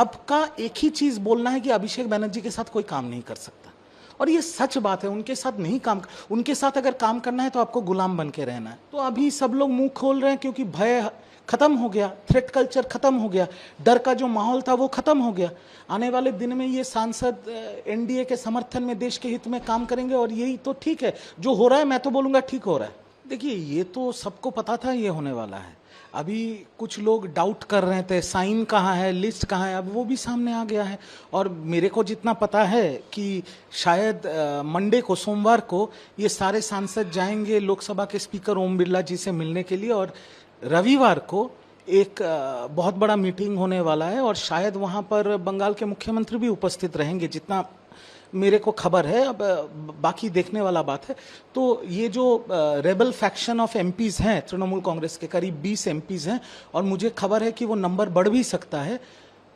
सबका एक ही चीज बोलना है कि अभिषेक बनर्जी के साथ कोई काम नहीं कर सकता, और ये सच बात है। उनके साथ नहीं काम, उनके साथ अगर काम करना है तो आपको गुलाम बन के रहना है। तो अभी सब लोग मुंह खोल रहे हैं क्योंकि भय खत्म हो गया, थ्रेट कल्चर खत्म हो गया, डर का जो माहौल था वो खत्म हो गया। आने वाले दिन में ये सांसद एनडीए के समर्थन में देश के हित में काम करेंगे, और यही तो ठीक है। जो हो रहा है मैं तो बोलूंगा ठीक हो रहा है। देखिए, ये तो सबको पता था ये होने वाला है। अभी कुछ लोग डाउट कर रहे थे साइन कहाँ है, लिस्ट कहाँ है, अब वो भी सामने आ गया है। और मेरे को जितना पता है कि शायद मंडे को, सोमवार को, ये सारे सांसद जाएंगे लोकसभा के स्पीकर ओम बिरला जी से मिलने के लिए, और रविवार को एक बहुत बड़ा मीटिंग होने वाला है, और शायद वहाँ पर बंगाल के मुख्यमंत्री भी उपस्थित रहेंगे, जितना मेरे को खबर है। अब बाकी देखने वाला बात है। तो ये जो रेबल फैक्शन ऑफ एमपीज हैं तृणमूल कांग्रेस के, करीब 20 एमपीज हैं, और मुझे खबर है कि वो नंबर बढ़ भी सकता है।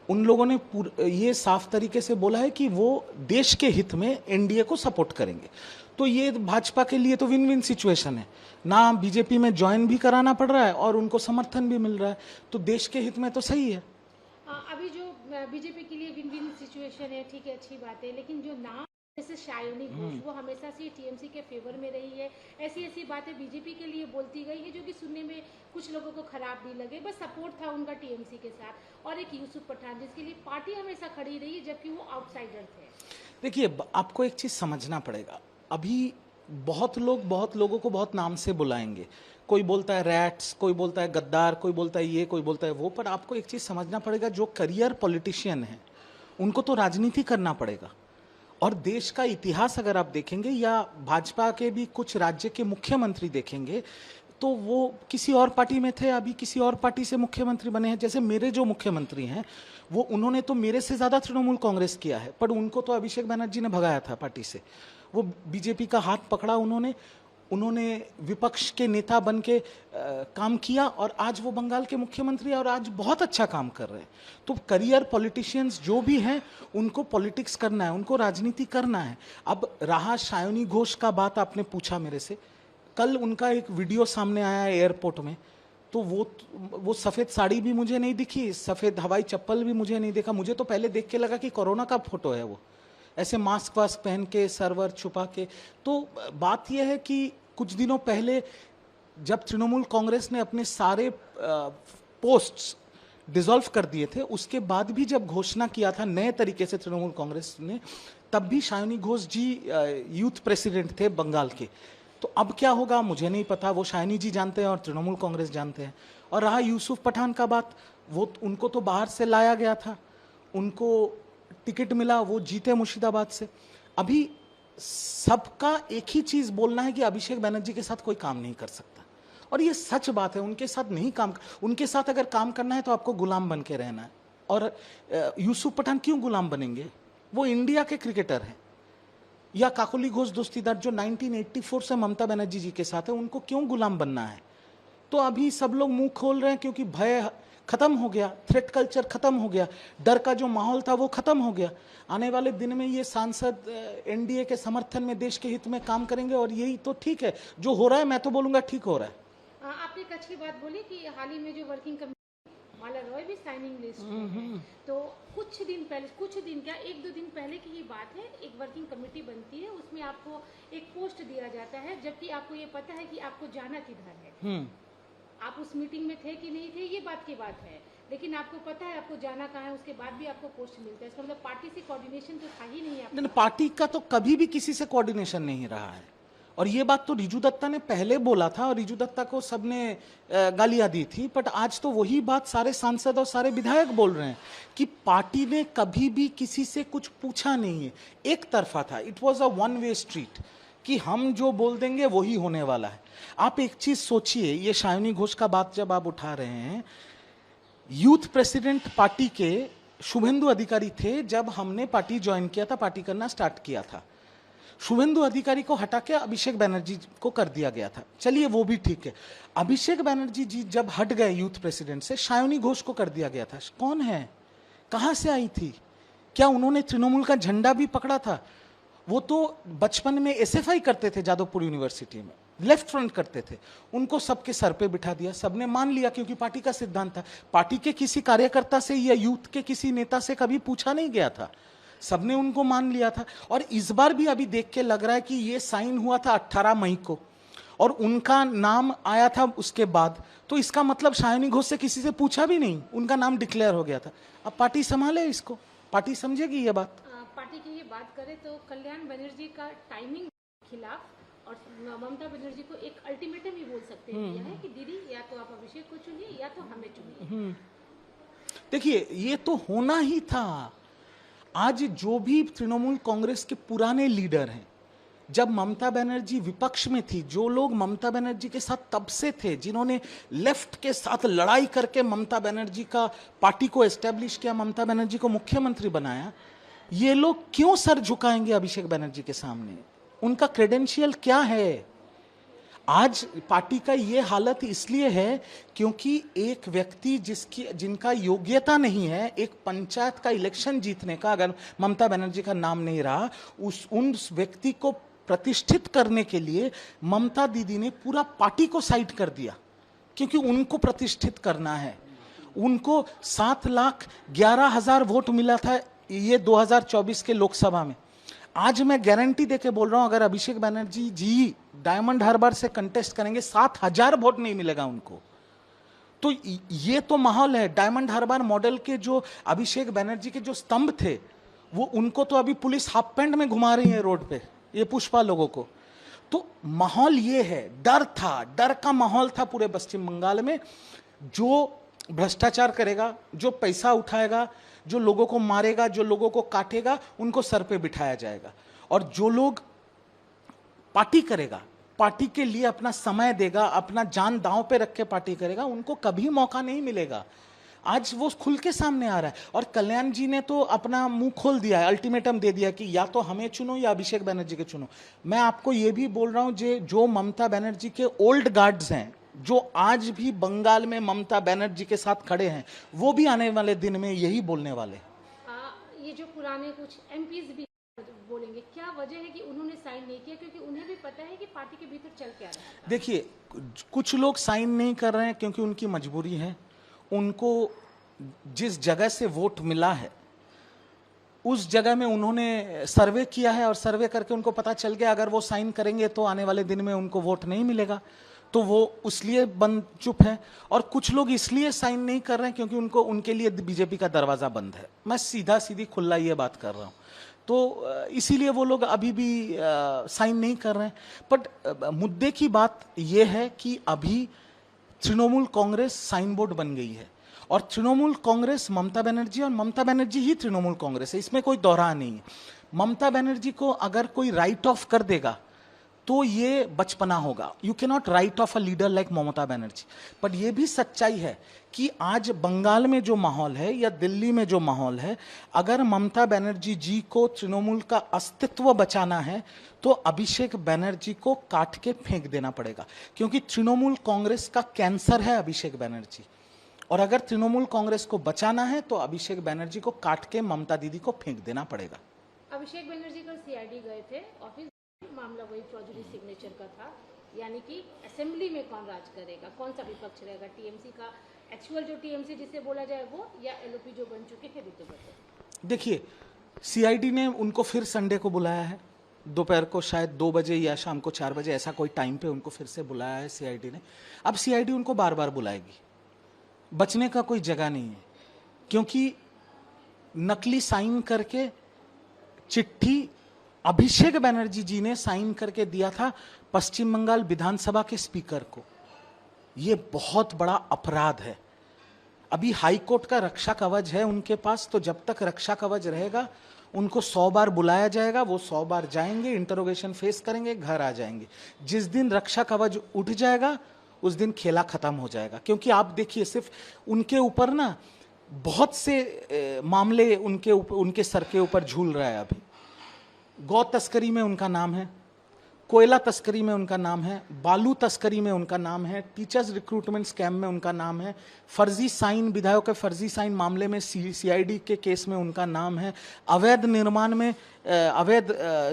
उन लोगों ने ये साफ तरीके से बोला है कि वो देश के हित में एनडीए को सपोर्ट करेंगे। तो ये भाजपा के लिए तो विन विन सिचुएशन है, ना बीजेपी में ज्वाइन भी कराना पड़ रहा है और उनको समर्थन भी मिल रहा है, तो देश के हित में तो सही है। अभी जो बीजेपी के लिए विन विन सिचुएशन है, ठीक है, अच्छी बात है, लेकिन जो नाम जैसे शायोनी घोष, वो हमेशा से टीएमसी के फेवर में रही है। ऐसी ऐसी बातें बीजेपी के लिए बोलती गई है जो कि सुनने में कुछ लोगों को खराब भी लगे, बस सपोर्ट था उनका टीएमसी के साथ। और एक यूसुफ पठान जिसके लिए पार्टी हमेशा खड़ी रही है जबकि वो आउटसाइडर थे। देखिए, आपको एक चीज समझना पड़ेगा। अभी बहुत लोगों को बहुत नाम से बुलाएंगे। कोई बोलता है रैट्स, कोई बोलता है गद्दार, कोई बोलता है ये, कोई बोलता है वो। पर आपको एक चीज समझना पड़ेगा, जो करियर पॉलिटिशियन है उनको तो राजनीति करना पड़ेगा। और देश का इतिहास अगर आप देखेंगे, या भाजपा के भी कुछ राज्य के मुख्यमंत्री देखेंगे, तो वो किसी और पार्टी में थे, अभी किसी और पार्टी से मुख्यमंत्री बने हैं। जैसे मेरे जो मुख्यमंत्री हैं, वो उन्होंने तो मेरे से ज्यादा तृणमूल कांग्रेस किया है, पर उनको तो अभिषेक बनर्जी ने भगाया था पार्टी से। वो बीजेपी का हाथ पकड़ा उन्होंने विपक्ष के नेता बन के काम किया, और आज वो बंगाल के मुख्यमंत्री हैं और आज बहुत अच्छा काम कर रहे हैं। तो करियर पॉलिटिशियंस जो भी हैं, उनको पॉलिटिक्स करना है, उनको राजनीति करना है। अब रहा शायोनी घोष का बात, आपने पूछा मेरे से, कल उनका एक वीडियो सामने आया एयरपोर्ट में, तो वो सफ़ेद साड़ी भी मुझे नहीं दिखी, सफ़ेद हवाई चप्पल भी मुझे नहीं देखा। मुझे तो पहले देख के लगा कि कोरोना का फोटो है, वो ऐसे मास्क वास्क पहन के, सर्वर छुपा के। तो बात यह है कि कुछ दिनों पहले जब तृणमूल कांग्रेस ने अपने सारे पोस्ट्स डिसॉल्व कर दिए थे, उसके बाद भी जब घोषणा किया था नए तरीके से तृणमूल कांग्रेस ने, तब भी शायोनी घोष जी यूथ प्रेसिडेंट थे बंगाल के। तो अब क्या होगा मुझे नहीं पता, वो शायनी जी जानते हैं और तृणमूल कांग्रेस जानते हैं। और रहा यूसुफ पठान का बात, वो उनको तो बाहर से लाया गया था, उनको टिकट मिला, वो जीते मुर्शिदाबाद से। अभी सबका एक ही चीज बोलना है कि अभिषेक बनर्जी के साथ कोई काम नहीं कर सकता, और ये सच बात है। उनके साथ नहीं काम, उनके साथ अगर काम करना है तो आपको गुलाम बन के रहना है। और यूसुफ पठान क्यों गुलाम बनेंगे? वो इंडिया के क्रिकेटर हैं। या काकोली घोष दस्तीदार जो 1984 से ममता बनर्जी जी के साथ है, उनको क्यों गुलाम बनना है? तो अभी सब लोग मुंह खोल रहे हैं क्योंकि भय खत्म हो गया, थ्रेट कल्चर खत्म हो गया, डर का जो माहौल था वो खत्म हो गया। आने वाले दिन में ये सांसद एनडीए के समर्थन में देश के हित में काम करेंगे, और यही तो ठीक है। जो हो रहा है मैं तो बोलूंगा ठीक हो रहा है। आपने एक अच्छी बात बोली कि हाल ही में जो वर्किंग कमेटी, माला रॉय भी साइनिंग लिस्ट में है। तो कुछ दिन क्या, 1-2 दिन पहले की ही बात है, एक वर्किंग कमेटी बनती है, उसमें आपको एक पोस्ट दिया जाता है, जबकि आपको ये पता है कि आपको जाना किधर है। आप उस मीटिंग में थे कि नहीं थे, ये बात की बात है, लेकिन आपको पता है आपको जाना कहाँ है, उसके बाद भी आपको पोस्ट मिलता है। इसका मतलब पार्टी से कोऑर्डिनेशन तो था ही नहीं आपका। नहीं, पार्टी का तो कभी भी किसी से कोऑर्डिनेशन नहीं रहा है। और ये बात तो रिजू दत्ता ने पहले बोला था, और रिजू दत्ता को सबने गालियां दी थी, बट आज तो वही बात सारे सांसद और सारे विधायक बोल रहे हैं कि पार्टी ने कभी भी किसी से कुछ पूछा नहीं है, एक तरफा था। It was a one way street, कि हम जो बोल देंगे वही होने वाला है। आप एक चीज सोचिए, ये शायोनी घोष का बात जब आप उठा रहे हैं, यूथ प्रेसिडेंट पार्टी के शुभेंदु अधिकारी थे जब हमने पार्टी ज्वाइन किया था, पार्टी करना स्टार्ट किया था। शुभेंदु अधिकारी को हटा के अभिषेक बनर्जी को कर दिया गया था, चलिए वो भी ठीक है। अभिषेक बनर्जी जी जब हट गए यूथ प्रेसिडेंट से, शायोनी घोष को कर दिया गया था। कौन है, कहां से आई थी? क्या उन्होंने तृणमूल का झंडा भी पकड़ा था? वो तो बचपन में एसएफआई करते थे जादवपुर यूनिवर्सिटी में। लेफ्ट फ्रंट करते थे, उनको सबके सर पे बिठा दिया, सबने मान लिया क्योंकि पार्टी का सिद्धांत था। पार्टी के किसी कार्यकर्ता से या यूथ के किसी नेता से कभी पूछा नहीं गया था, सबने उनको मान लिया था। और इस बार भी अभी देख के लग रहा है कि ये साइन हुआ था 18 मई को और उनका नाम आया था उसके बाद, तो इसका मतलब शायनी घोष से किसी से पूछा भी नहीं, उनका नाम डिक्लेयर हो गया था। अब पार्टी संभाले इसको, पार्टी समझेगी ये बात। पार्टी की ये बात करें तो कल्याण बनर्जी का टाइमिंग खिलाफ और ममता बनर्जी को एक अल्टीमेटम ही बोल सकते हैं दिया है कि दीदी या तो आप अभिषेक को चुनिए या तो हमें चुनिए। देखिए ये तो होना ही था। आज जो भी तृणमूल कांग्रेस के पुराने लीडर हैं, जब ममता बनर्जी विपक्ष में थी, जो लोग ममता बनर्जी के साथ तब से थे, जिन्होंने लेफ्ट के साथ लड़ाई करके ममता बनर्जी का पार्टी को एस्टेब्लिश किया, ममता बनर्जी को मुख्यमंत्री बनाया, ये लोग क्यों सर झुकाएंगे अभिषेक बनर्जी के सामने? उनका क्रेडेंशियल क्या है? आज पार्टी का ये हालत इसलिए है क्योंकि एक व्यक्ति जिनका योग्यता नहीं है, एक पंचायत का इलेक्शन जीतने का, अगर ममता बनर्जी का नाम नहीं रहा, उन व्यक्ति को प्रतिष्ठित करने के लिए ममता दीदी ने पूरा पार्टी को साइड कर दिया, क्योंकि उनको प्रतिष्ठित करना है। उनको 7,11,000 वोट मिला था ये 2024 के लोकसभा में। आज मैं गारंटी देके बोल रहा हूं, अगर अभिषेक बनर्जी जी डायमंड हार्बर से कंटेस्ट करेंगे, 7,000 वोट नहीं मिलेगा उनको। तो ये तो माहौल है। डायमंड हार्बर मॉडल के जो अभिषेक बनर्जी के जो स्तंभ थे, वो उनको तो अभी पुलिस हाफ पैंट में घुमा रही है रोड पे, ये पुष्पा लोगों को। तो माहौल ये है, डर था, डर का माहौल था पूरे पश्चिम बंगाल में। जो भ्रष्टाचार करेगा, जो पैसा उठाएगा, जो लोगों को मारेगा, जो लोगों को काटेगा, उनको सर पे बिठाया जाएगा। और जो लोग पार्टी करेगा, पार्टी के लिए अपना समय देगा, अपना जान दांव पे रख के पार्टी करेगा, उनको कभी मौका नहीं मिलेगा। आज वो खुल के सामने आ रहा है। और कल्याण जी ने तो अपना मुंह खोल दिया है, अल्टीमेटम दे दिया कि या तो हमें चुनो या अभिषेक बनर्जी के चुनो। मैं आपको ये भी बोल रहा हूं, जो ममता बनर्जी के ओल्ड गार्ड्स हैं, जो आज भी बंगाल में ममता बनर्जी के साथ खड़े हैं, वो भी आने वाले दिन में यही बोलने वाले। ये जो पुराने कुछ एमपीज भी बोलेंगे, क्या वजह है कि उन्होंने साइन नहीं किया? क्योंकि उन्हें भी पता है कि पार्टी के भीतर चल क्या रहा है। देखिए, कुछ लोग साइन नहीं कर रहे हैं क्योंकि उनकी मजबूरी है। उनको जिस जगह से वोट मिला है, उस जगह में उन्होंने सर्वे किया है और सर्वे करके उनको पता चल गया अगर वो साइन करेंगे तो आने वाले दिन में उनको वोट नहीं मिलेगा, तो वो इसलिए बंद चुप है। और कुछ लोग इसलिए साइन नहीं कर रहे हैं क्योंकि उनके लिए बीजेपी का दरवाजा बंद है। मैं सीधी खुला ये बात कर रहा हूं, तो इसीलिए वो लोग अभी भी साइन नहीं कर रहे हैं। बट मुद्दे की बात यह है कि अभी तृणमूल कांग्रेस साइन बोर्ड बन गई है और तृणमूल कांग्रेस ममता बनर्जी और ममता बनर्जी ही तृणमूल कांग्रेस है, इसमें कोई दोहरा नहीं है। ममता बनर्जी को अगर कोई राइट ऑफ कर देगा तो ये बचपना होगा। You can not write off a leader like Mamata Banerjee. But ये भी सच्चाई है कि आज बंगाल में जो माहौल है या दिल्ली में जो माहौल है, अगर ममता बनर्जी जी को तृणमूल का अस्तित्व बचाना है तो अभिषेक बनर्जी को काट के फेंक देना पड़ेगा, क्योंकि तृणमूल कांग्रेस का कैंसर है अभिषेक बनर्जी। और अगर तृणमूल कांग्रेस को बचाना है तो अभिषेक बनर्जी को काट के ममता दीदी को फेंक देना पड़ेगा। अभिषेक बनर्जी कल सीआईडी गए थे, ऑफिस मामला वही फौजरी सिग्नेचर का था, यानी कि असेंबली में कौन राज करेगा, कौन सा विपक्ष रहेगा, टीएमसी का एक्चुअल जो टीएमसी जिसे बोला जाए वो, या एलओपी जो बन चुके थे ऋतु बच्चन। देखिए, सीआईडी ने उनको फिर संडे को बुलाया है, दोपहर को शायद 2 बजे या शाम को 4 बजे, ऐसा कोई टाइम पे उनको फिर से बुलाया है सीआईडी ने। अब सीआईडी उनको बार बार बुलाएगी, बचने का कोई जगह नहीं है, क्योंकि नकली साइन करके चिट्ठी अभिषेक बनर्जी जी ने साइन करके दिया था पश्चिम बंगाल विधानसभा के स्पीकर को। यह बहुत बड़ा अपराध है। अभी हाई कोर्ट का रक्षा कवच है उनके पास, तो जब तक रक्षा कवच रहेगा उनको 100 बार बुलाया जाएगा, वो 100 बार जाएंगे, इंटरोगेशन फेस करेंगे, घर आ जाएंगे। जिस दिन रक्षा कवच उठ जाएगा उस दिन खेला खत्म हो जाएगा। क्योंकि आप देखिए, सिर्फ उनके ऊपर ना बहुत से मामले उनके सर के ऊपर झूल रहा है। अभी गौ तस्करी में उनका नाम है, कोयला तस्करी में उनका नाम है, बालू तस्करी में उनका नाम है, टीचर्स रिक्रूटमेंट स्कैम में उनका नाम है, फर्जी साइन, विधायकों के फर्जी साइन मामले में सीआईडी के केस में उनका नाम है, अवैध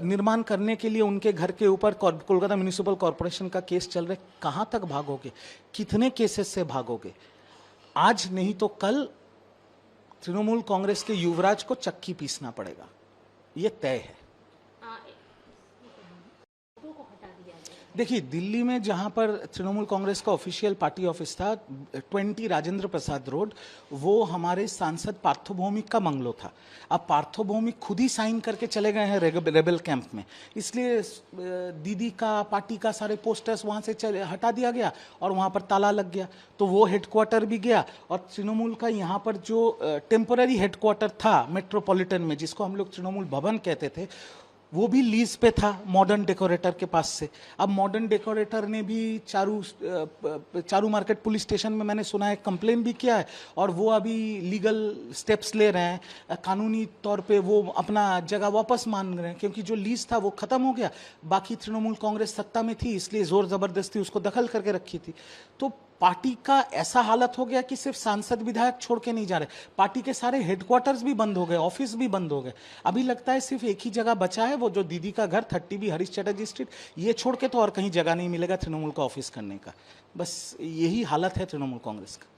निर्माण करने के लिए उनके घर के ऊपर कोलकाता म्यूनिसिपल कॉरपोरेशन का केस चल रहा है। कहाँ तक भागोगे? कितने केसेस से भागोगे? आज नहीं तो कल तृणमूल कांग्रेस के युवराज को चक्की पीसना पड़ेगा, ये तय है। देखिए, दिल्ली में जहां पर तृणमूल कांग्रेस का ऑफिशियल पार्टी ऑफिस था, 20 राजेंद्र प्रसाद रोड, वो हमारे सांसद पार्थो भौमिक का बंगलो था। अब पार्थो भौमिक खुद ही साइन करके चले गए हैं रेबेल कैंप में, इसलिए दीदी का, पार्टी का सारे पोस्टर्स वहां से हटा दिया गया और वहां पर ताला लग गया। तो वो हेडक्वार्टर भी गया और तृणमूल का यहाँ पर जो टेम्पोररी हेडक्वार्टर था मेट्रोपॉलिटन में, जिसको हम लोग तृणमूल भवन कहते थे, वो भी लीज पे था मॉडर्न डेकोरेटर के पास से। अब मॉडर्न डेकोरेटर ने भी चारू मार्केट पुलिस स्टेशन में, मैंने सुना है, कंप्लेन भी किया है और वो अभी लीगल स्टेप्स ले रहे हैं। कानूनी तौर पे वो अपना जगह वापस मांग रहे हैं, क्योंकि जो लीज था वो खत्म हो गया। बाकी तृणमूल कांग्रेस सत्ता में थी, इसलिए जोर जबरदस्ती उसको दखल करके रखी थी। तो पार्टी का ऐसा हालत हो गया कि सिर्फ सांसद विधायक छोड़ के नहीं जा रहे, पार्टी के सारे हेडक्वार्टर्स भी बंद हो गए, ऑफिस भी बंद हो गए। अभी लगता है सिर्फ एक ही जगह बचा है, वो जो दीदी का घर 30B हरीश चटर्जी स्ट्रीट, ये छोड़ के तो और कहीं जगह नहीं मिलेगा तृणमूल का ऑफिस करने का। बस यही हालत है तृणमूल कांग्रेस का।